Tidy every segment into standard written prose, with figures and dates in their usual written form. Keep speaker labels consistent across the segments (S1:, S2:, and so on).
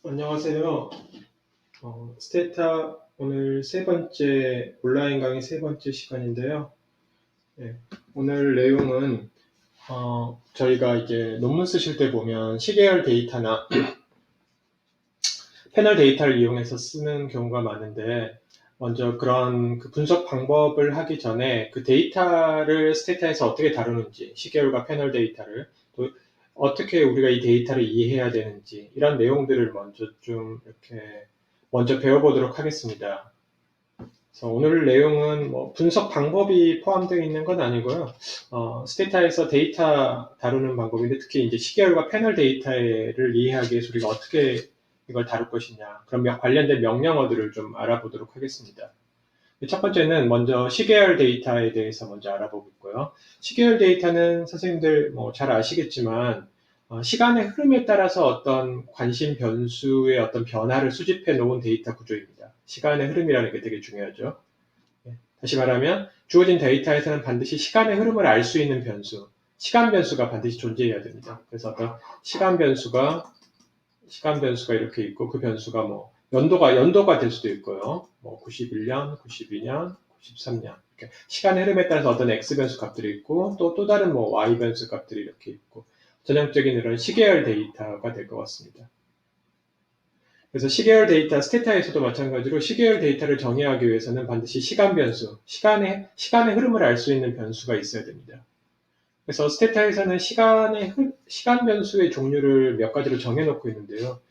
S1: 안녕하세요. 스테타 오늘 세 번째 온라인 강의 세 번째 시간인데요. 네, 오늘 내용은 저희가 이제 논문 쓰실 때 보면 시계열 데이터나 패널 데이터를 이용해서 쓰는 경우가 많은데 먼저 그런 그 분석 방법을 하기 전에 그 데이터를 스테타에서 어떻게 다루는지 시계열과 패널 데이터를 또 어떻게 우리가 이 데이터를 이해해야 되는지 이런 내용들을 먼저 좀 이렇게 먼저 배워보도록 하겠습니다. 그래서 오늘 내용은 뭐 분석 방법이 포함되어 있는 건 아니고요. 스테타에서 데이터 다루는 방법인데 특히 이제 시계열과 패널 데이터를 이해하기 위해서 우리가 어떻게 이걸 다룰 것이냐 그런 관련된 명령어들을 좀 알아보도록 하겠습니다. 첫 번째는 먼저 시계열 데이터에 대해서 먼저 알아보고 있고요. 시계열 데이터는 선생님들 뭐 잘 아시겠지만 시간의 흐름에 따라서 어떤 관심 변수의 어떤 변화를 수집해 놓은 데이터 구조입니다. 시간의 흐름이라는 게 되게 중요하죠. 다시 말하면 주어진 데이터에서는 반드시 시간의 흐름을 알 수 있는 변수, 시간 변수가 반드시 존재해야 됩니다. 그래서 어떤 시간 변수가 이렇게 있고 그 변수가 뭐 연도가 될 수도 있고요. 뭐 91년, 92년, 93년 이렇게 시간의 흐름에 따라서 어떤 x 변수 값들이 있고 또 다른 뭐 y 변수 값들이 이렇게 있고 전형적인 이런 시계열 데이터가 될 것 같습니다. 그래서 시계열 데이터, 스테타에서도 마찬가지로 시계열 데이터를 정의하기 위해서는 반드시 시간 변수, 시간의 흐름을 알 수 있는 변수가 있어야 됩니다. 그래서 스테타에서는 시간 변수의 종류를 몇 가지로 정해놓고 있는데요.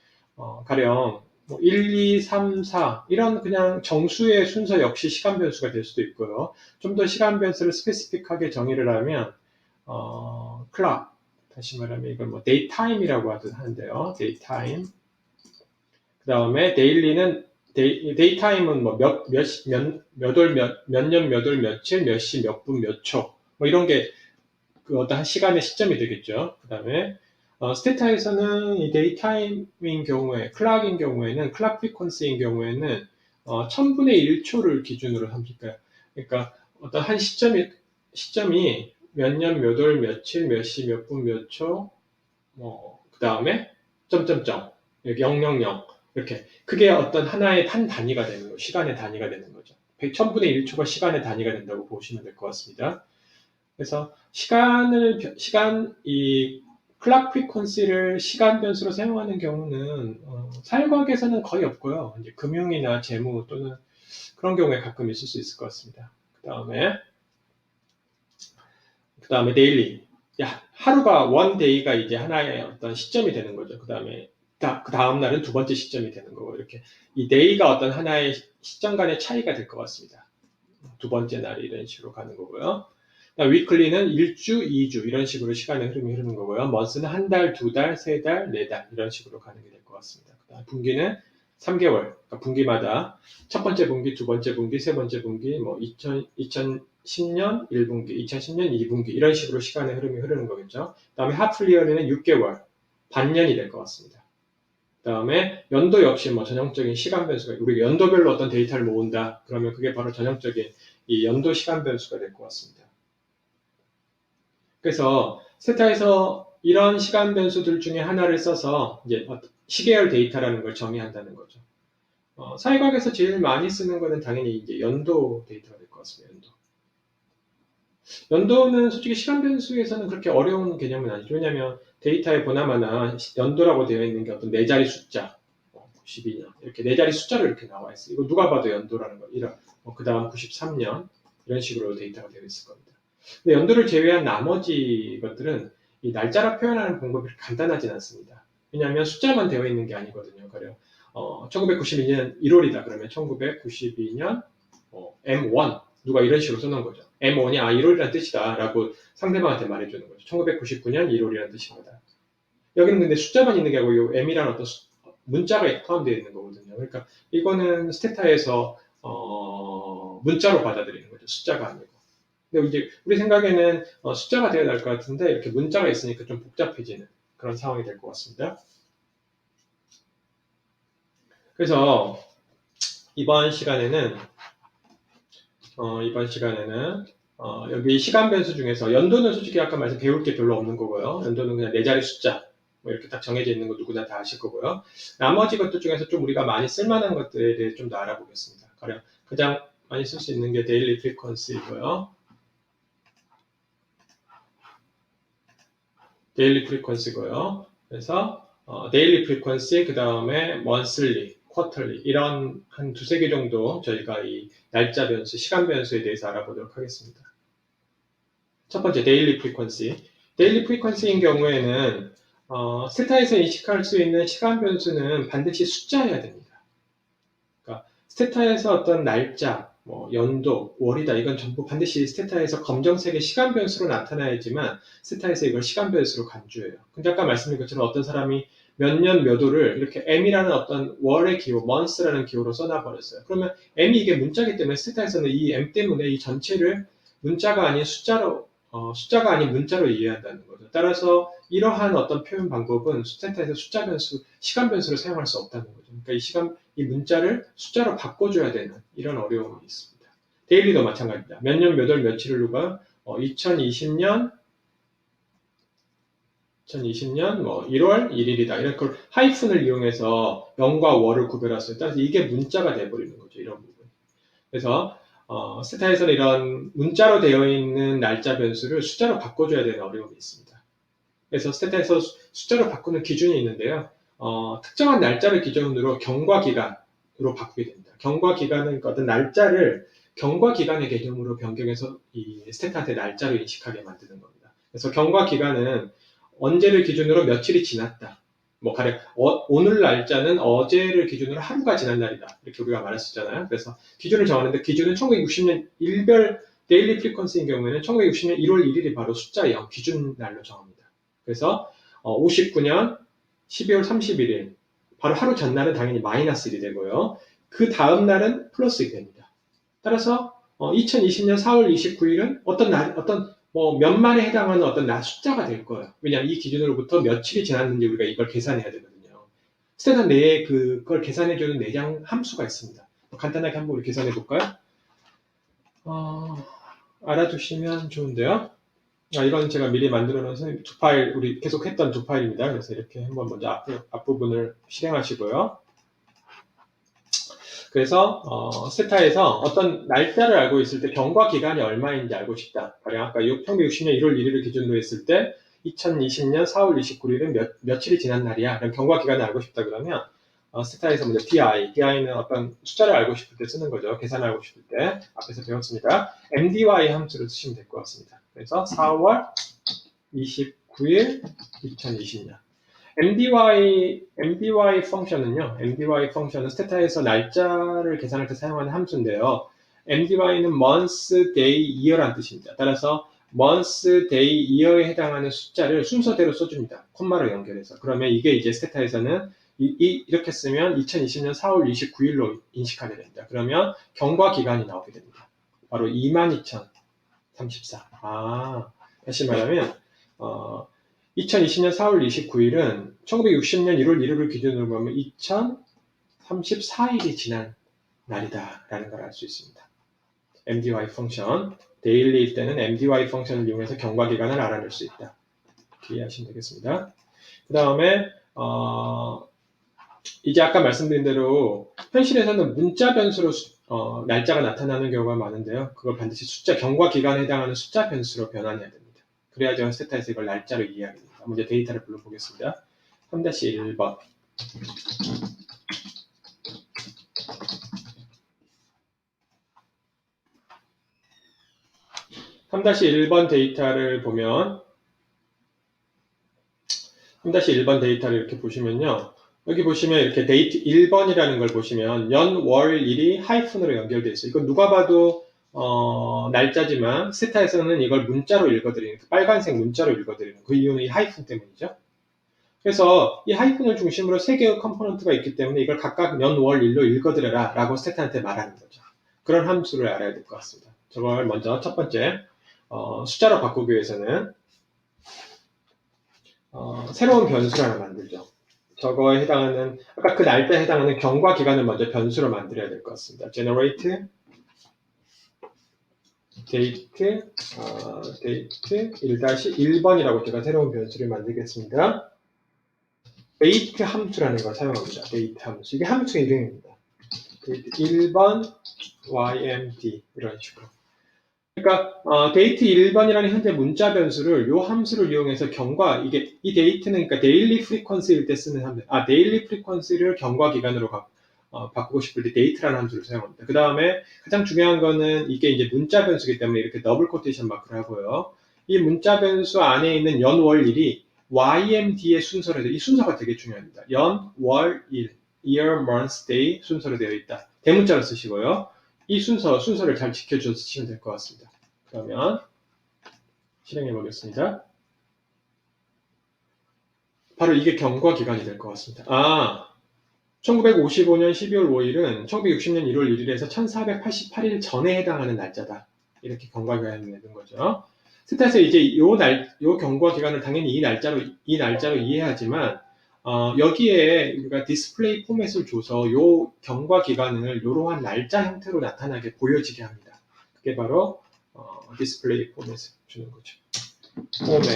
S1: 가령 뭐 1, 2, 3, 4 이런 그냥 정수의 순서 역시 시간 변수가 될 수도 있고요. 좀 더 시간 변수를 스페시픽하게 정의를 하면 클락, 다시 말하면 이걸 뭐 데이타임이라고 하는데요. 데이타임. 그 다음에 데일리는 데이타임은 뭐 몇 년, 몇 월, 며칠, 몇 시, 몇 분, 몇 초, 뭐 이런 게 그 어떤 시간의 시점이 되겠죠. 그 다음에 스테타에서는 이 데이타임인 경우에, 클락인 경우에는, 클락 프리퀀시인 경우에는 1000분의 1초를 기준으로 합니다. 그러니까 어떤 한 시점이 몇 년, 몇 월, 며칠, 몇 시, 몇 분, 몇 초, 그 다음에 점점점, 000 이렇게 그게 어떤 하나의 한 단위가 되는 거죠. 시간의 단위가 되는 거죠. 1000분의 1초가 시간의 단위가 된다고 보시면 될 것 같습니다. 그래서 이 클락 프리퀀시를 시간 변수로 사용하는 경우는 사회과학에서는 거의 없고요. 이제 금융이나 재무 또는 그런 경우에 가끔 있을 수 있을 것 같습니다. 그 다음에 데일리. 하루가 원 데이가 이제 하나의 어떤 시점이 되는 거죠. 그 다음 날은 두 번째 시점이 되는 거고 이렇게 이 데이가 어떤 하나의 시점 간의 차이가 될 것 같습니다. 두 번째 날이 이런 식으로 가는 거고요. 위클리는 1주, 2주 이런 식으로 시간의 흐름이 흐르는 거고요. 먼스는 한 달, 두 달, 세 달, 네 달 이런 식으로 가는 게 될 것 같습니다. 그다음 분기는 3개월, 그러니까 분기마다 첫 번째 분기, 두 번째 분기, 세 번째 분기, 뭐 2010년 1분기, 2010년 2분기 이런 식으로 시간의 흐름이 흐르는 거겠죠. 그다음에 하프리얼리는 6개월, 반년이 될 것 같습니다. 그다음에 연도 역시 뭐 전형적인 시간 변수가 우리가 연도별로 어떤 데이터를 모은다. 그러면 그게 바로 전형적인 이 연도 시간 변수가 될 것 같습니다. 그래서 스테타에서 이런 시간 변수들 중에 하나를 써서 이제 시계열 데이터라는 걸 정의한다는 거죠. 사회과학에서 제일 많이 쓰는 거는 당연히 이제 연도 데이터가 될 것 같습니다. 연도는 솔직히 시간 변수에서는 그렇게 어려운 개념은 아니죠. 왜냐하면 데이터에 보나마나 연도라고 되어 있는 게 어떤 네 자리 숫자, 92년 이렇게 네 자리 숫자로 이렇게 나와 있어요. 이거 누가 봐도 연도라는 거. 그 다음 93년 이런 식으로 데이터가 되어 있을 겁니다. 근데 연도를 제외한 나머지 것들은 이 날짜로 표현하는 방법이 간단하진 않습니다. 왜냐하면 숫자만 되어 있는 게 아니거든요. 가령 1992년 1월이다 그러면 1992년 M1 누가 이런 식으로 써놓은 거죠. M1이 1월이라는 뜻이다 라고 상대방한테 말해주는 거죠. 1999년 1월이라는 뜻입니다. 여기는 근데 숫자만 있는 게 아니고 M이라는 어떤 문자가 포함되어 있는 거거든요. 그러니까 이거는 스테타에서 문자로 받아들이는 거죠. 숫자가 아니고. 근데 이제 우리 생각에는 숫자가 되어야 할 것 같은데 이렇게 문자가 있으니까 좀 복잡해지는 그런 상황이 될 것 같습니다. 그래서 이번 시간에는 여기 시간 변수 중에서 연도는 솔직히 아까 말씀 배울 게 별로 없는 거고요. 연도는 그냥 네 자리 숫자. 뭐 이렇게 딱 정해져 있는 거 누구나 다 아실 거고요. 나머지 것들 중에서 좀 우리가 많이 쓸만한 것들에 대해 좀 더 알아보겠습니다. 가장 많이 쓸 수 있는 게 데일리 프리퀀시고요. 데일리 프리퀀시고요. 그래서 데일리 프리퀀시, 그 다음에 monthly, quarterly 이런 한 두세 개 정도 저희가 이 날짜 변수, 시간 변수에 대해서 알아보도록 하겠습니다. 첫 번째 데일리 프리퀀시. 데일리 프리퀀시인 경우에는 스테타에서 인식할 수 있는 시간 변수는 반드시 숫자여야 됩니다. 그러니까 스테타에서 어떤 날짜, 뭐 연도, 월이다 이건 전부 반드시 스테타에서 검정색의 시간 변수로 나타나야지만 스테타에서 이걸 시간 변수로 간주해요. 근데 아까 말씀드린 것처럼 어떤 사람이 몇 년 몇 월을 이렇게 m이라는 어떤 월의 기호, months라는 기호로 써놔버렸어요. 그러면 m이 이게 문자이기 때문에 스테타에서는 이 m 때문에 이 전체를 문자가 아닌 숫자가 아닌 문자로 이해한다는 거죠. 따라서 이러한 어떤 표현 방법은 스테타에서 숫자 변수, 시간 변수를 사용할 수 없다는 거죠. 그러니까 이 문자를 숫자로 바꿔줘야 되는 이런 어려움이 있습니다. 데일리도 마찬가지입니다. 몇 년, 몇 월, 며칠을 누가 2020년 뭐 1월 1일이다. 이런 걸 하이픈을 이용해서 명과 월을 구별했어요. 따라서 이게 문자가 돼버리는 거죠. 이런 부분. 그래서 스타에서는 이런 문자로 되어 있는 날짜 변수를 숫자로 바꿔줘야 되는 어려움이 있습니다. 그래서 스테타에서 숫자로 바꾸는 기준이 있는데요. 특정한 날짜를 기준으로 경과기간으로 바꾸게 됩니다. 경과기간은 어떤 날짜를 경과기간의 개념으로 변경해서 이 스테타한테 날짜로 인식하게 만드는 겁니다. 그래서 경과기간은 언제를 기준으로 며칠이 지났다. 뭐 가령 오늘 날짜는 어제를 기준으로 하루가 지난 날이다. 이렇게 우리가 말했었잖아요. 그래서 기준을 정하는데 기준은 1960년 일별 데일리 프리퀀시인 경우에는 1960년 1월 1일이 바로 숫자 0 기준 날로 정합니다. 그래서 59년 12월 31일 바로 하루 전날은 당연히 마이너스 1이 되고요. 그 다음 날은 플러스 1이 됩니다. 따라서 2020년 4월 29일은 어떤 뭐 몇만에 해당하는 어떤 숫자가 될 거예요. 왜냐하면 이 기준으로부터 며칠이 지났는지 우리가 이걸 계산해야 되거든요. 스테타 내에 그걸 계산해주는 내장 함수가 있습니다. 간단하게 한번 우리 계산해 볼까요? 알아두시면 좋은데요. 이건 제가 미리 만들어 놓은 두 파일, 우리 계속 했던 두 파일입니다. 그래서 이렇게 한번 먼저 앞부분을 실행하시고요. 그래서 스타에서 어떤 날짜를 알고 있을 때 경과 기간이 얼마인지 알고 싶다. 가령 아까 1960년 1월 1일을 기준으로 했을 때 2020년 4월 29일은 며칠이 지난 날이야. 그럼 경과 기간을 알고 싶다 그러면 스타에서 먼저 DI는 어떤 숫자를 알고 싶을 때 쓰는 거죠. 계산을 알고 싶을 때 앞에서 배웠습니다. MDY 함수를 쓰시면 될 것 같습니다. 그래서 4월 29일 2020년 MDY 펑션은 스테타에서 날짜를 계산할 때 사용하는 함수인데요. MDY는 month, day, year라는 뜻입니다. 따라서 month, day, year에 해당하는 숫자를 순서대로 써줍니다. 콤마로 연결해서. 그러면 이게 이제 스테타에서는 이렇게 쓰면 2020년 4월 29일로 인식하게 됩니다. 그러면 경과 기간이 나오게 됩니다. 바로 22,034. 다시 말하면 2020년 4월 29일은 1960년 1월 1일을 기준으로 보면 2034일이 지난 날이다 라는 걸 알 수 있습니다. MDY 펑션, 데일리일 때는 MDY 펑션을 이용해서 경과기간을 알아낼 수 있다. 이해하시면 되겠습니다. 그 다음에 이제 아까 말씀드린 대로 현실에서는 문자 변수로 날짜가 나타나는 경우가 많은데요. 그걸 반드시 경과기간에 해당하는 숫자 변수로 변환해야 됩니다. 그래야죠 스테타에서 이걸 날짜로 이해하게 됩니다. 먼저 데이터를 불러보겠습니다. 3-1번 3-1번 데이터를 보면 3-1번 데이터를 이렇게 보시면요. 여기 보시면 이렇게 데이트 1번이라는 걸 보시면 연, 월, 일이 하이픈으로 연결되어 있어요. 이건 누가 봐도 날짜지만 스테타에서는 이걸 문자로 읽어드리는 빨간색 문자로 읽어드리는 그 이유는 이 하이픈 때문이죠. 그래서 이 하이픈을 중심으로 3개의 컴포넌트가 있기 때문에 이걸 각각 연, 월, 일로 읽어드려라 라고 스테타한테 말하는 거죠. 그런 함수를 알아야 될 것 같습니다. 저걸 먼저 첫 번째 숫자로 바꾸기 위해서는 새로운 변수를 하나 만들죠. 저거에 해당하는 아까 그 날짜에 해당하는 경과 기간을 먼저 변수로 만들어야 될 것 같습니다. generate date 1-1번이라고 제가 새로운 변수를 만들겠습니다. 데이트 함수라는 걸 사용합니다. 데이트 함수. 이게 함수의 이름입니다. 데이트 1번 ymd 이런 식으로. 그러니까 데이트 1번이라는 현재 문자 변수를 이 함수를 이용해서 이게 이 데이트는 그러니까 데일리 프리퀀시일 때 쓰는 함수. 데일리 프리퀀시를 경과 기간으로 바꾸고 싶을 때 데이트라는 함수를 사용합니다. 그 다음에 가장 중요한 거는 이게 이제 문자 변수이기 때문에 이렇게 더블 코테이션 마크를 하고요. 이 문자 변수 안에 있는 연월일이 ymd의 순서로 이 순서가 되게 중요합니다. 연월일, year, month, day 순서로 되어 있다. 대문자로 쓰시고요. 이 순서를 잘 지켜줘서 쓰시면 될 것 같습니다. 그러면 실행해 보겠습니다. 바로 이게 경과 기간이 될 것 같습니다. 1955년 12월 5일은 1960년 1월 1일에서 1488일 전에 해당하는 날짜다. 이렇게 경과 기간이 되는 거죠. 스탯에서 이제 요 경과 기간을 당연히 이 날짜로 이해하지만 여기에 우리가 디스플레이 포맷을 줘서 요 경과 기간을 이러한 날짜 형태로 나타나게 보여지게 합니다. 그게 바로 디스플레이 포맷을 주는 거죠. 포맷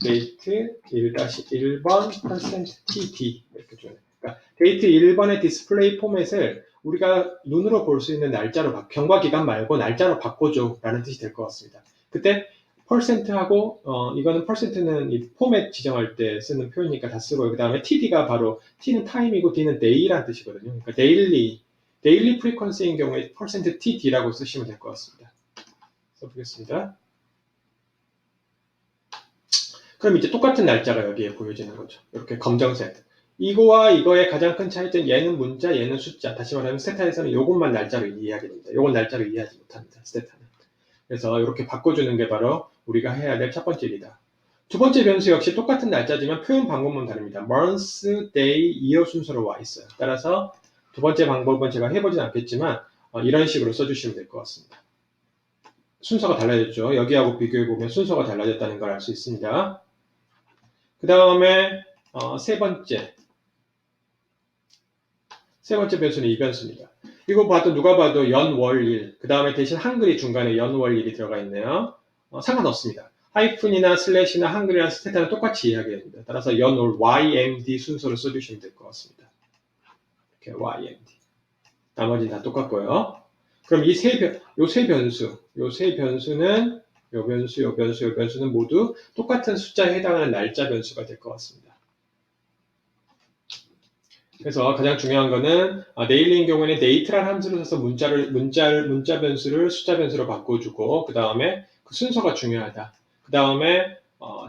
S1: 데이트 1-1번 %td 이렇게 줘요. 그러니까 데이트 1번의 디스플레이 포맷을 우리가 눈으로 볼 수 있는 날짜로 경과 기간 말고 날짜로 바꿔줘 라는 뜻이 될 것 같습니다. 그때 퍼센트하고 이거는 퍼센트는 이 포맷 지정할 때 쓰는 표현이니까 다 쓰고요. 그 다음에 td가 바로 t는 타임이고 d는 day라는 뜻이거든요. 그러니까 데일리 프리퀀시인 경우에 퍼센트 %td라고 쓰시면 될 것 같습니다. 써보겠습니다. 그럼 이제 똑같은 날짜가 여기에 보여지는 거죠. 이렇게 검정색. 이거와 이거의 가장 큰 차이점, 얘는 문자, 얘는 숫자. 다시 말하면 스테타에서는 이것만 날짜로 이해하게 됩니다. 이건 날짜로 이해하지 못합니다. 스테타는. 그래서 이렇게 바꿔주는 게 바로 우리가 해야 될 첫 번째 일이다. 두 번째 변수 역시 똑같은 날짜지만 표현 방법만 다릅니다. month, day, year 순서로 와 있어요. 따라서 두 번째 방법은 제가 해보진 않겠지만 이런 식으로 써주시면 될 것 같습니다. 순서가 달라졌죠. 여기하고 비교해보면 순서가 달라졌다는 걸 알 수 있습니다. 그 다음에 세 번째 변수는 이 변수입니다. 이거 누가 봐도 연월일, 그 다음에 대신 한글이 중간에 연월일이 들어가 있네요. 상관없습니다. 하이픈이나 슬래시나 한글이나 스테타는 똑같이 이해하게 됩니다. 따라서 연월 ymd 순서로 써주시면 될 것 같습니다. 이렇게 ymd. 나머지는 다 똑같고요. 그럼 요 세 변수는 요 변수는 모두 똑같은 숫자에 해당하는 날짜 변수가 될 것 같습니다. 그래서 가장 중요한 거는 데일리인 경우에는 데이트라는 함수를 써서 문자 변수를 숫자 변수로 바꿔주고 그 다음에 그 순서가 중요하다. 그 다음에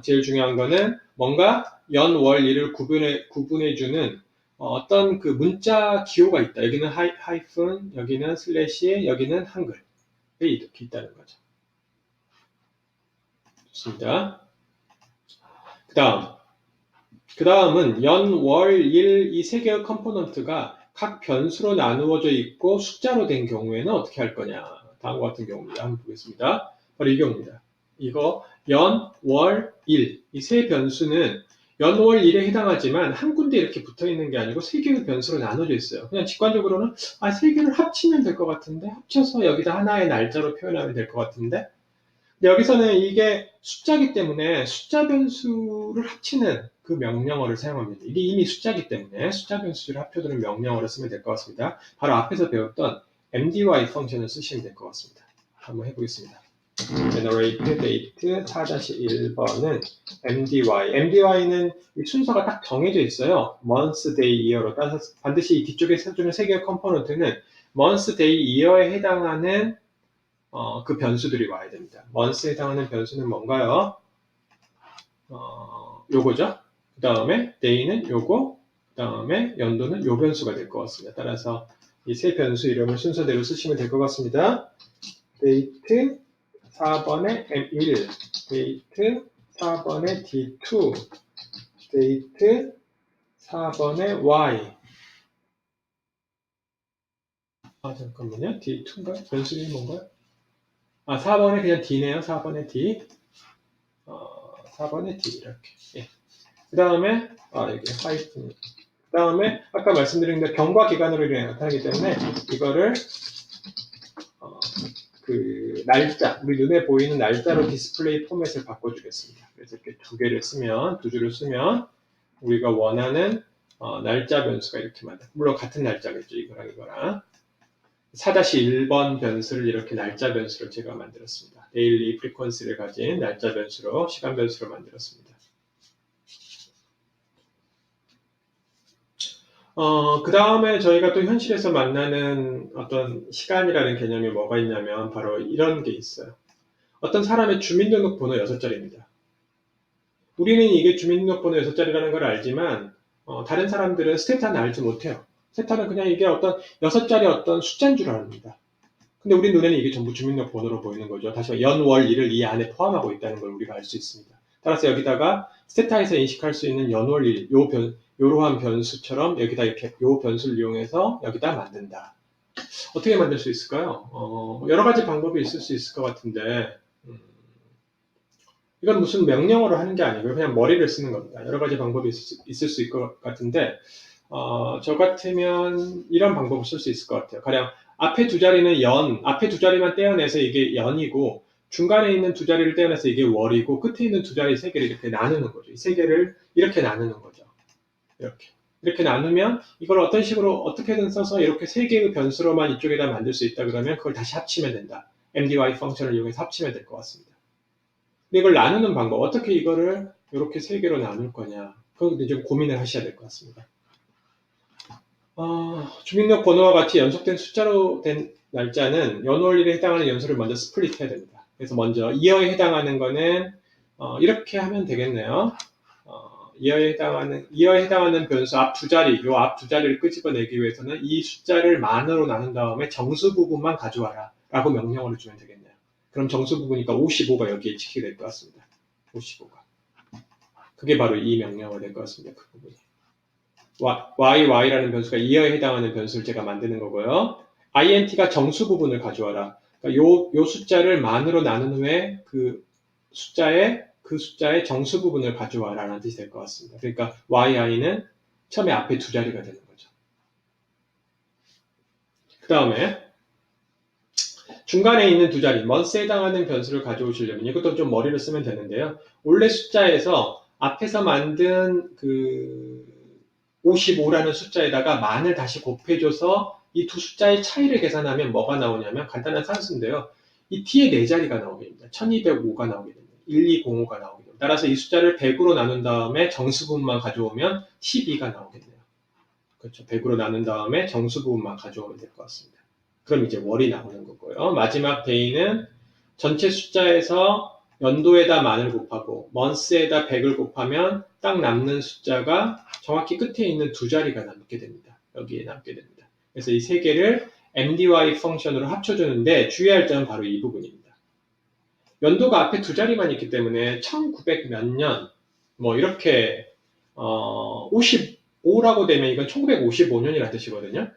S1: 제일 중요한 거는 뭔가 연, 월, 일을 구분해주는 어떤 그 문자 기호가 있다. 여기는 하이픈, 여기는 슬래시, 여기는 한글이 이렇게 있다는 거죠. 좋습니다. 그 다음은 연, 월, 일 이 세 개의 컴포넌트가 각 변수로 나누어져 있고 숫자로 된 경우에는 어떻게 할 거냐. 다음과 같은 경우입니다. 한번 보겠습니다. 바로 이 경우입니다. 이거 연, 월, 일 이 세 변수는 연, 월, 일에 해당하지만 한 군데 이렇게 붙어 있는 게 아니고 세 개의 변수로 나눠져 있어요. 그냥 직관적으로는 세 개를 합치면 될 것 같은데 합쳐서 여기다 하나의 날짜로 표현하면 될 것 같은데 여기서는 이게 숫자기 때문에 숫자 변수를 합치는 그 명령어를 사용합니다. 이게 이미 숫자기 때문에 숫자 변수를 합쳐두는 명령어를 쓰면 될 것 같습니다. 바로 앞에서 배웠던 mdy 펑션을 쓰시면 될 것 같습니다. 한번 해보겠습니다. generate date 4-1번은 mdy는 이 순서가 딱 정해져 있어요. month, day, year로. 따라서 반드시 이 뒤쪽에 써주는 세 개의 컴포넌트는 month, day, year에 해당하는 그 변수들이 와야 됩니다. month에 해당하는 변수는 뭔가요? 요거죠. 그 다음에 day는 요거, 그 다음에 연도는 요 변수가 될 것 같습니다. 따라서 이 세 변수 이름을 순서대로 쓰시면 될 것 같습니다. date 4번에 M1, date 4번에 D2, date 4번에 Y. 잠깐만요. D2인가요? 변수 이름이 뭔가요? 4번에 그냥 D네요. 4번에 D. 4번에 D 이렇게. 예. 그 다음에 여기 하이픈. 그 다음에 아까 말씀드린 대로 경과 기간으로 나타나기 때문에 이거를 그 날짜, 우리 눈에 보이는 날짜로 디스플레이 포맷을 바꿔주겠습니다. 그래서 이렇게 두 줄을 쓰면 우리가 원하는 날짜 변수가 이렇게 만들. 물론 같은 날짜겠죠. 이거랑 이거랑. 4-1번 변수를 이렇게 날짜 변수로 제가 만들었습니다. 데일리 프리퀀시를 가진 날짜 변수로, 시간 변수로 만들었습니다. 그 다음에 저희가 또 현실에서 만나는 어떤 시간이라는 개념이 뭐가 있냐면 바로 이런 게 있어요. 어떤 사람의 주민등록번호 6자리입니다. 우리는 이게 주민등록번호 6자리라는 걸 알지만 다른 사람들은 스테타는 알지 못해요. 스테타는 그냥 이게 어떤 6자리 어떤 숫자인 줄 압니다. 근데 우리 눈에는 이게 전부 주민등록번호로 보이는 거죠. 다시 말해 연, 월, 일을 이 안에 포함하고 있다는 걸 우리가 알 수 있습니다. 따라서 여기다가 스테타에서 인식할 수 있는 연, 월, 일, 요러한 변수처럼 여기다 이렇게 요 변수를 이용해서 여기다 만든다. 어떻게 만들 수 있을까요? 여러 가지 방법이 있을 수 있을 것 같은데 이건 무슨 명령어로 하는 게 아니고요. 그냥 머리를 쓰는 겁니다. 여러 가지 방법이 있을 수 있을 것 같은데 저 같으면 이런 방법을 쓸 수 있을 것 같아요. 가령 앞에 두 자리는 연, 앞에 두 자리만 떼어내서 이게 연이고 중간에 있는 두 자리를 떼어내서 이게 월이고 끝에 있는 두 자리 세 개를 이렇게 나누는 거죠. 이 세 개를 이렇게 나누는 거죠. 이렇게 나누면 이걸 어떤 식으로 어떻게든 써서 이렇게 세 개의 변수로만 이쪽에다 만들 수 있다 그러면 그걸 다시 합치면 된다. MDY 펑션을 이용해서 합치면 될 것 같습니다. 근데 이걸 나누는 방법, 어떻게 이거를 이렇게 세 개로 나눌 거냐. 그건 좀 고민을 하셔야 될 것 같습니다. 주민등록번호와 같이 연속된 숫자로 된 날짜는 연월일에 해당하는 연수를 먼저 스플릿 해야 됩니다. 그래서 먼저 이어에 해당하는 거는 이렇게 하면 되겠네요. 이어에 해당하는 변수 앞 두 자리, 요 앞 두 자리를 끄집어내기 위해서는 이 숫자를 만으로 나눈 다음에 정수 부분만 가져와라 라고 명령어를 주면 되겠네요. 그럼 정수 부분이니까 55가 여기에 찍히게 될 것 같습니다. 55가. 그게 바로 이 명령어가 될 것 같습니다. 그 부분이. y라는 변수가 이어에 해당하는 변수를 제가 만드는 거고요. int가 정수 부분을 가져와라. 그러니까 요 숫자를 만으로 나눈 후에 그 숫자의 정수 부분을 가져와라 라는 뜻이 될 것 같습니다. 그러니까 yi는 처음에 앞에 두 자리가 되는 거죠. 그 다음에 중간에 있는 두 자리, months에 해당하는 변수를 가져오시려면 이것도 좀 머리를 쓰면 되는데요. 원래 숫자에서 앞에서 만든 그 55라는 숫자에다가 만을 다시 곱해줘서 이 두 숫자의 차이를 계산하면 뭐가 나오냐면 간단한 산수인데요. 이 t의 네 자리가 나오게 됩니다. 1205가 나오게 됩니다. 1205가 나오게 됩니다. 따라서 이 숫자를 100으로 나눈 다음에 정수분만 가져오면 12가 나오겠네요. 그렇죠. 100으로 나눈 다음에 정수분만 가져오면 될 것 같습니다. 그럼 이제 월이 나오는 거고요. 마지막 데이는 전체 숫자에서 연도에다 만을 곱하고 months에다 100을 곱하면 딱 남는 숫자가 정확히 끝에 있는 두 자리가 남게 됩니다. 여기에 남게 됩니다. 그래서 이 세 개를 MDY 펑션으로 합쳐주는데 주의할 점은 바로 이 부분입니다. 연도가 앞에 두 자리만 있기 때문에 1900 몇 년 뭐 이렇게 55라고 되면 이건 1955년이라는 뜻이거든요.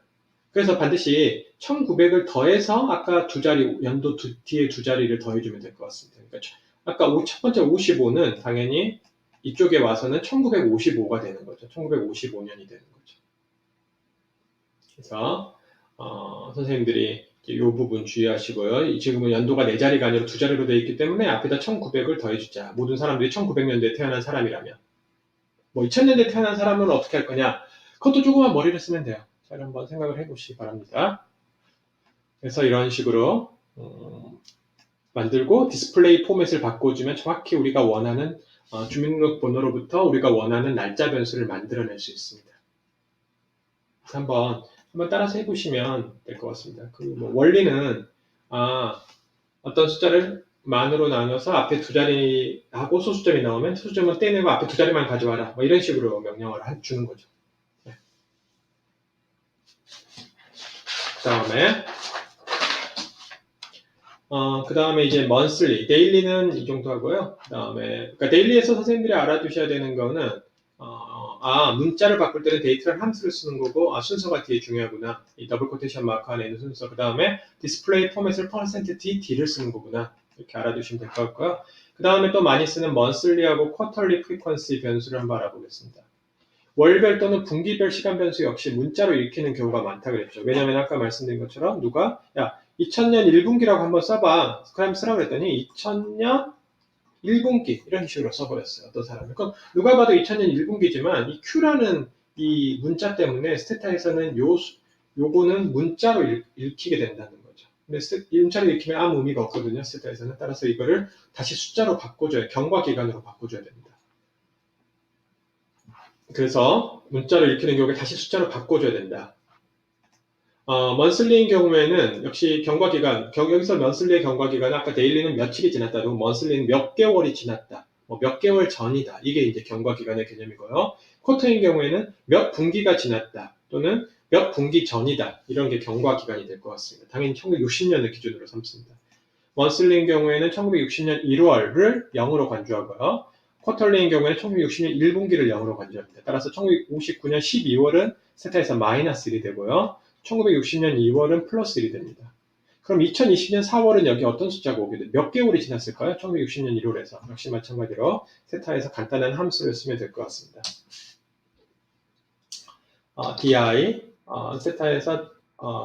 S1: 그래서 반드시 1900을 더해서 아까 두 자리, 연도 뒤에 두 자리를 더해주면 될 것 같습니다. 그러니까 아까 첫 번째 55는 당연히 이쪽에 와서는 1955가 되는 거죠. 1955년이 되는 거죠. 그래서 선생님들이 이 부분 주의하시고요. 지금은 연도가 네 자리가 아니라 두 자리로 되어 있기 때문에 앞에다 1900을 더해주자. 모든 사람들이 1900년대에 태어난 사람이라면. 뭐 2000년대에 태어난 사람은 어떻게 할 거냐? 그것도 조금만 머리를 쓰면 돼요. 잘 한번 생각을 해보시기 바랍니다. 그래서 이런 식으로 만들고 디스플레이 포맷을 바꿔주면 정확히 우리가 원하는 주민등록번호로부터 우리가 원하는 날짜 변수를 만들어낼 수 있습니다. 그래서 한번 따라서 해보시면 될 것 같습니다. 뭐 원리는 어떤 숫자를 만으로 나눠서 앞에 두 자리하고 소수점이 나오면 소수점을 떼내고 앞에 두 자리만 가져와라. 뭐 이런 식으로 명령을 주는 거죠. 네. 그 다음에 이제 monthly, daily는 이 정도 하고요. 그 다음에, 그러니까 daily에서 선생님들이 알아두셔야 되는 거는, 문자를 바꿀 때는 데이터라는 함수를 쓰는 거고, 순서가 뒤에 중요하구나. 이 더블 코테이션 마크 안에 있는 순서. 그 다음에 디스플레이 포맷을 %D를 쓰는 거구나. 이렇게 알아두시면 될 것 같고요. 그 다음에 또 많이 쓰는 monthly하고 quarterly frequency 변수를 한번 알아보겠습니다. 월별 또는 분기별 시간 변수 역시 문자로 읽히는 경우가 많다 그랬죠. 왜냐면 아까 말씀드린 것처럼 누가 2000년 1분기라고 한번 써봐. 그럼 쓰라고 그랬더니 2000년 1분기 이런 식으로 써버렸어요. 어떤 사람은. 그럼 누가 봐도 2000년 1분기지만 이 Q라는 이 문자 때문에 스테타에서는 요거는 문자로 읽히게 된다는 거죠. 근데 문자로 읽히면 아무 의미가 없거든요. 스테타에서는. 따라서 이거를 다시 숫자로 바꿔줘야, 경과 기간으로 바꿔줘야 됩니다. 그래서 문자로 읽히는 경우에 다시 숫자로 바꿔줘야 된다. 먼슬리인 경우에는 역시 경과기간, 여기서 먼슬리의 경과기간은 아까 데일리는 며칠이 지났다, 그리고 먼슬리는 몇 개월이 지났다, 몇 개월 전이다. 이게 이제 경과기간의 개념이고요. 쿼터인 경우에는 몇 분기가 지났다, 또는 몇 분기 전이다. 이런 게 경과기간이 될 것 같습니다. 당연히 1960년을 기준으로 삼습니다. 먼슬리인 경우에는 1960년 1월을 0으로 간주하고요. 쿼터리인 경우에는 1960년 1분기를 0으로 간주합니다. 따라서 1959년 12월은 세타에서 마이너스 1이 되고요. 1960년 2월은 플러스 1이 됩니다. 그럼 2020년 4월은 여기 어떤 숫자가 오게 돼요? 몇 개월이 지났을까요? 1960년 1월에서. 역시 마찬가지로 세타에서 간단한 함수를 쓰면 될 것 같습니다. di, 세타에서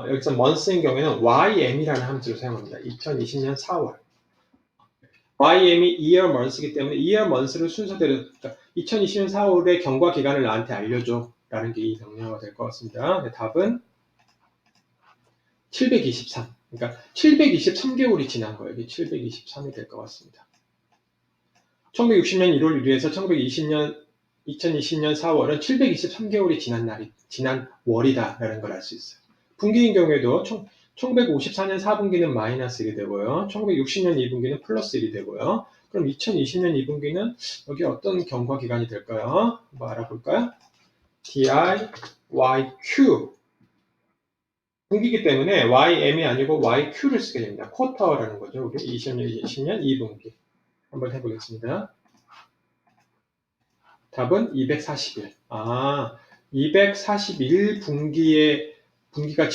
S1: 여기서 months인 경우에는 ym이라는 함수를 사용합니다. 2020년 4월. ym이 year months이기 때문에 year months를 순서대로 2020년 4월의 경과 기간을 나한테 알려줘 라는 게 이 명령어가 될 것 같습니다. 답은 723. 그러니까 723개월이 지난 거예요. 이게 723이 될 것 같습니다. 1960년 1월 1일에서 2020년 4월은 723개월이 지난 월이다라는 걸 알 수 있어요. 분기인 경우에도 1954년 4분기는 마이너스 1이 되고요. 1960년 2분기는 플러스 1이 되고요. 그럼 2020년 2분기는 여기 어떤 경과 기간이 될까요? 한번 알아볼까요? DI, YQ. 분기이기 때문에 YM이 아니고 YQ를 쓰게 됩니다. 쿼터라는 거죠. 우리 2020년 2분기. 한번 해보겠습니다. 답은 241. 241분기가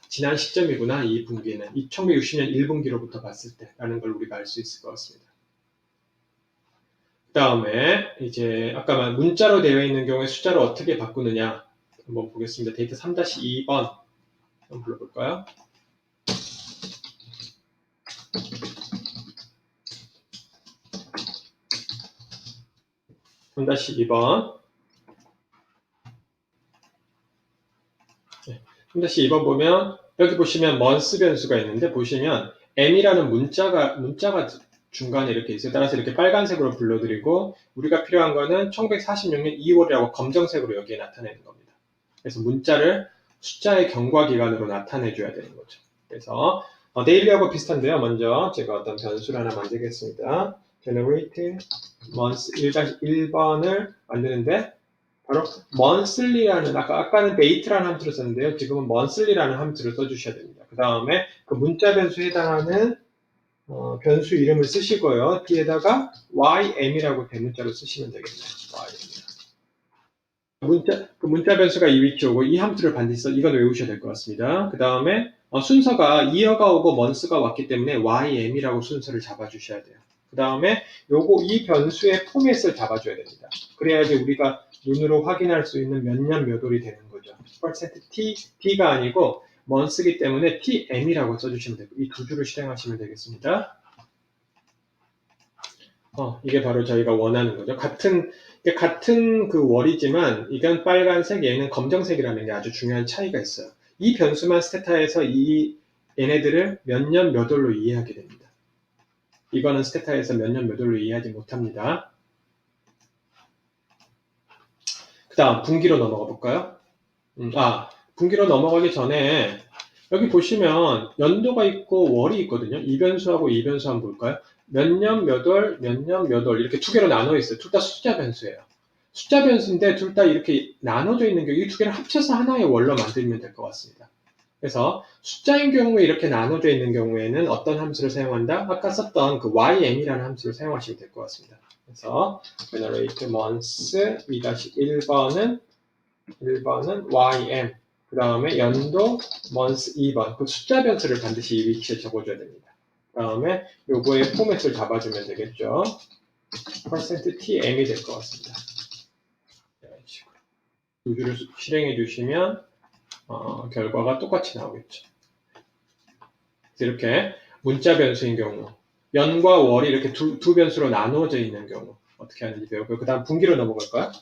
S1: 지난 시점이구나. 이 분기는 1960년 1분기로부터 봤을 때라는 걸 우리가 알 수 있을 것 같습니다. 그 다음에 이제 아까 문자로 되어 있는 경우에 숫자를 어떻게 바꾸느냐 한번 보겠습니다. 데이터 3-2번 한번 불러볼까요? (3-2번) 3-2번 보면 여기 보시면 months 변수가 있는데 보시면 m이라는 문자가 중간에 이렇게 있어요. 따라서 이렇게 빨간색으로 불러드리고 우리가 필요한 거는 1946년 2월이라고 검정색으로 여기에 나타내는 겁니다. 그래서 문자를 숫자의 경과 기간으로 나타내줘야 되는 거죠. 그래서 데일리하고 비슷한데요. 먼저 제가 어떤 변수를 하나 만들겠습니다. generate months 1-1번을 만드는데 바로 monthly라는 아까는 date라는 함수를 썼는데요. 지금은 monthly라는 함수를 써주셔야 됩니다. 그 다음에 그 문자 변수에 해당하는 변수 이름을 쓰시고요. 뒤에다가 ym이라고 대문자로 쓰시면 되겠네요. 그 문자 변수가 이 위치 오고 이 함수를 반드시 이건 외우셔야 될 것 같습니다. 그 다음에 순서가 year가 오고 months가 왔기 때문에 ym이라고 순서를 잡아주셔야 돼요. 그 다음에 이 변수의 포맷을 잡아줘야 됩니다. 그래야지 우리가 눈으로 확인할 수 있는 몇 년 몇 월이 되는 거죠. %t가 아니고 months이기 때문에 tm이라고 써주시면 되고 이 두 줄을 실행하시면 되겠습니다. 이게 바로 저희가 원하는 거죠. 같은 그 월이지만 이건 빨간색, 얘는 검정색이라는 게 아주 중요한 차이가 있어요. 이 변수만 스테타에서 얘네들을 몇 년 몇 월로 이해하게 됩니다. 이거는 스테타에서 몇 년 몇 월로 이해하지 못합니다. 그 다음 분기로 넘어가 볼까요? 분기로 넘어가기 전에 여기 보시면 연도가 있고 월이 있거든요. 이 변수하고 이 변수 한번 볼까요? 몇 년 몇 월, 몇 년 몇 월 이렇게 두 개로 나눠 있어요. 둘 다 숫자 변수예요. 숫자 변수인데 둘 다 이렇게 나눠져 있는 경우 이 두 개를 합쳐서 하나의 월로 만들면 될 것 같습니다. 그래서 숫자인 경우에 이렇게 나눠져 있는 경우에는 어떤 함수를 사용한다? 아까 썼던 그 ym이라는 함수를 사용하시면 될 것 같습니다. 그래서 generate months 2-1번은 ym, 그 다음에 연도 months 2번, 그 숫자 변수를 반드시 이 위치에 적어줘야 됩니다. 그 다음에 요거의 포맷을 잡아주면 되겠죠. %tm이 될 것 같습니다. 이런 식으로 두 줄을 실행해 주시면 결과가 똑같이 나오겠죠. 이렇게 문자 변수인 경우, 연과 월이 이렇게 두 변수로 나누어져 있는 경우 어떻게 하는지 배우고요. 그 다음 분기로 넘어갈까요?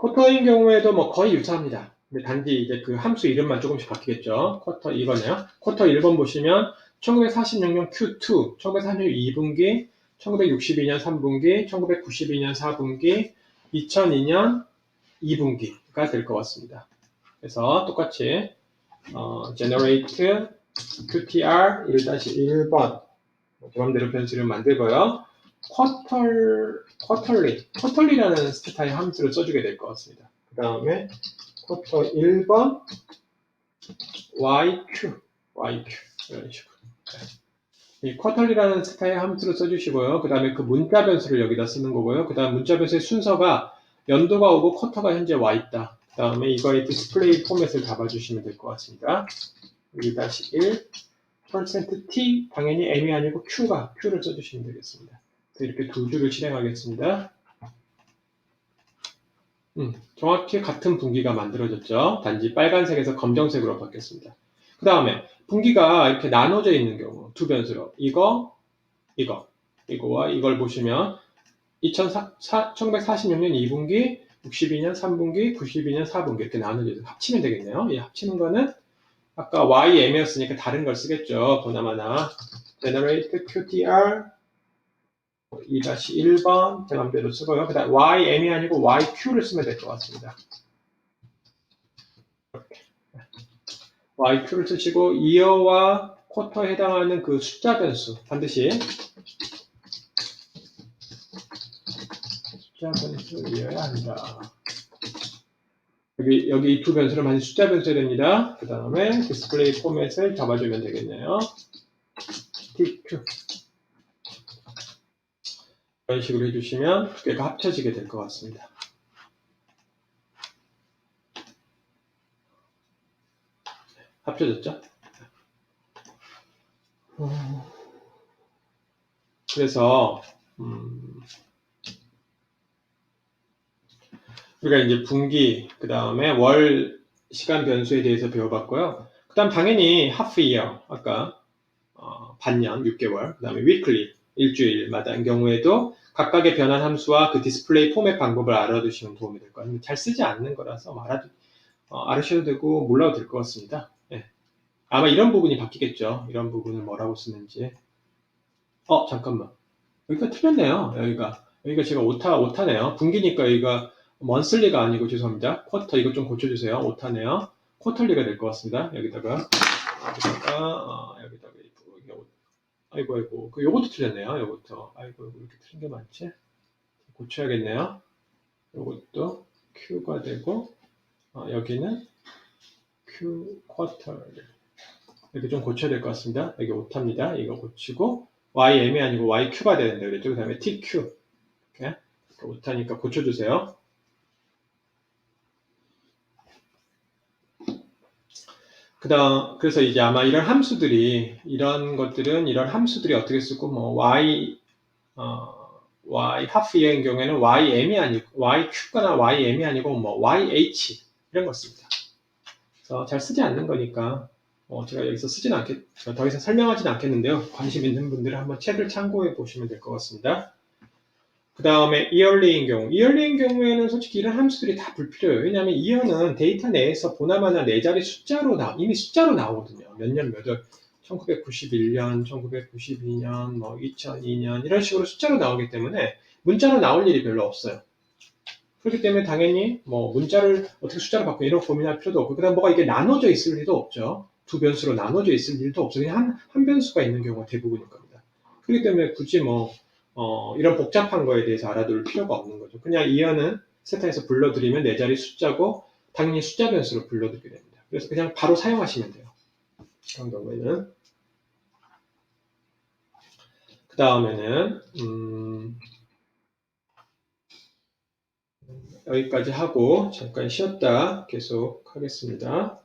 S1: 쿼터인 경우에도 뭐 거의 유사합니다. 근데 단지 이제 그 함수 이름만 조금씩 바뀌겠죠. 쿼터 이거네요. 쿼터 1번 보시면 1946년 Q2, 1946년 2분기, 1962년 3분기, 1992년 4분기, 2002년 2분기가 될 것 같습니다. 그래서 똑같이 generate qtr 1-1번 제 맘대로 변수를 만들고요. 쿼털리라는 스타일 함수를 써주게 될 것 같습니다. 그 다음에 쿼터 1번 yq 이런 식으로. 이 쿼털리라는 스타일 함수를 써주시고요. 그 다음에 그 문자 변수를 여기다 쓰는 거고요. 그 다음 문자 변수의 순서가 연도가 오고 쿼터가 현재 와 있다. 그 다음에 이거의 디스플레이 포맷을 잡아주시면 될 것 같습니다. 1-1 %t 당연히 m이 아니고 q를 써주시면 되겠습니다. 이렇게 두 줄을 실행하겠습니다. 정확히 같은 분기가 만들어졌죠. 단지 빨간색에서 검정색으로 바뀌었습니다. 그 다음에 분기가 이렇게 나눠져 있는 경우 두 변수로 이거와 이걸 보시면 1946년 2분기, 62년 3분기, 92년 4분기 이렇게 나눠져 있어요. 합치면 되겠네요. 이 합치는 거는 아까 ym이었으니까 다른 걸 쓰겠죠. 보나마나 generate qtr 2-1번 제 맘대로 쓰고요. 그 다음 ym이 아니고 yq를 쓰면 될 것 같습니다. yq를 쓰시고 year와 쿼터에 해당하는 그 숫자 변수 반드시 숫자 변수이어야 한다. 여기 이 두 변수를 반드시 숫자 변수해야 됩니다. 그 다음에 디스플레이 포맷을 잡아주면 되겠네요. tq 이런 식으로 해주시면 두 개가 합쳐지게 될 것 같습니다. 합쳐졌죠? 그래서 우리가 이제 분기, 그 다음에 월 시간 변수에 대해서 배워봤고요. 그 다음 당연히 half year, 아까 반년, 6개월, 그 다음에 weekly, 일주일마다인 경우에도 각각의 변환 함수와 그 디스플레이 포맷 방법을 알아두시면 도움이 될 것 같아요. 잘 쓰지 않는 거라서 알으셔도 되고 몰라도 될 것 같습니다. 네. 아마 이런 부분이 바뀌겠죠. 이런 부분을 뭐라고 쓰는지. 잠깐만. 여기가 틀렸네요. 여기가 제가 오타네요. 분기니까 여기가 먼슬리가 아니고 죄송합니다. 쿼터 이거 좀 고쳐주세요. 오타네요. 쿼털리가 될 것 같습니다. 여기다가 아이고 요것도 틀렸네요. 요것도 아이고 이렇게 틀린 게 많지? 고쳐야겠네요. 요것도 Q가 되고 여기는 Q 쿼터 이렇게 좀 고쳐야 될 것 같습니다. 여기 오타입니다. 이거 고치고 YM이 아니고 YQ가 되는데 그랬죠. 그 다음에 TQ 이렇게 오타니까 고쳐주세요. 그래서 이제 아마 이런 함수들이 어떻게 쓰고, y half year인 경우에는 ym이 아니고, yq거나 ym이 아니고, yh, 이런 거 씁니다. 그래서 잘 쓰지 않는 거니까, 제가 여기서 더 이상 설명하지는 않겠는데요. 관심 있는 분들은 한번 책을 참고해 보시면 될 것 같습니다. 그 다음에 yearly인 경우에는 솔직히 이런 함수들이 다 불필요해요. 왜냐하면 year는 데이터 내에서 보나마나 네 자리 이미 숫자로 나오거든요. 몇 년, 몇 월, 1991년, 1992년, 2002년 이런 식으로 숫자로 나오기 때문에 문자로 나올 일이 별로 없어요. 그렇기 때문에 당연히 문자를 어떻게 숫자로 바꾸고 이런 고민할 필요도 없고 그다음 뭐가 이게 나눠져 있을 일도 없죠. 두 변수로 나눠져 있을 일도 없어요. 그냥 한 변수가 있는 경우가 대부분일 겁니다. 그렇기 때문에 굳이 이런 복잡한 거에 대해서 알아둘 필요가 없는 거죠. 그냥 이어는 세타에서 불러드리면 네 자리 숫자고 당연히 숫자 변수로 불러드리게 됩니다. 그래서 그냥 바로 사용하시면 돼요. 그런 경우에는 그 다음에는 여기까지 하고 잠깐 쉬었다 계속 하겠습니다.